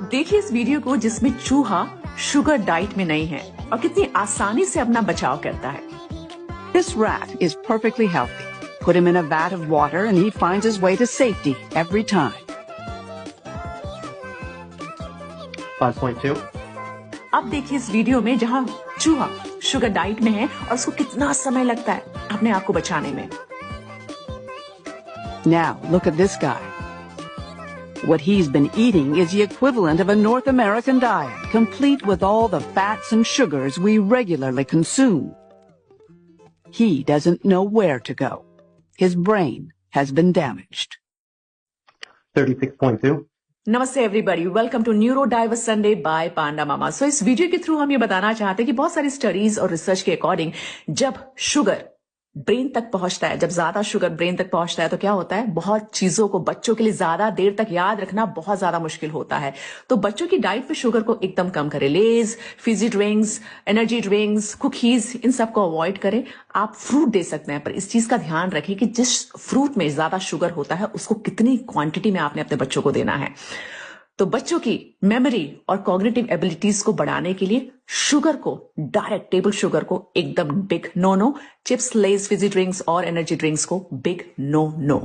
देखिए इस वीडियो को जिसमें चूहा शुगर डाइट में नहीं है और कितनी आसानी से अपना बचाव करता है। This rat is perfectly healthy. Put him in a vat of water and he finds his way to safety every time. 5.2. अब देखिए इस वीडियो में जहाँ चूहा शुगर डाइट में है और उसको कितना समय लगता है अपने आप को बचाने में। Now, look at this guy. What he's been eating is the equivalent of a North American diet, complete with all the fats and sugars we regularly consume. He doesn't know where to go. His brain has been damaged. 36.2. नमस्ते everybody, welcome to neurodiverse Sunday by Panda Mama. So इस video के through हम ये बताना चाहते हैं कि बहुत सारी स्टडीज और रिसर्च के अकॉर्डिंग जब शुगर ब्रेन तक पहुंचता है, जब ज्यादा शुगर ब्रेन तक पहुंचता है तो क्या होता है, बहुत चीजों को बच्चों के लिए ज्यादा देर तक याद रखना बहुत ज्यादा मुश्किल होता है। तो बच्चों की डाइट पे शुगर को एकदम कम करें। Lay's, fizzy drinks, energy drinks, cookies, इन सब को अवॉइड करें। आप फ्रूट दे सकते हैं, पर इस चीज का ध्यान रखें कि जिस फ्रूट में ज्यादा शुगर होता है उसको कितनी क्वांटिटी में आपने अपने बच्चों को देना है। तो बच्चों की मेमोरी और कॉग्निटिव एबिलिटीज को बढ़ाने के लिए शुगर को, डायरेक्ट टेबल शुगर को एकदम बिग नो नो। चिप्स, लेज, फिजी ड्रिंक्स और एनर्जी ड्रिंक्स को बिग नो नो।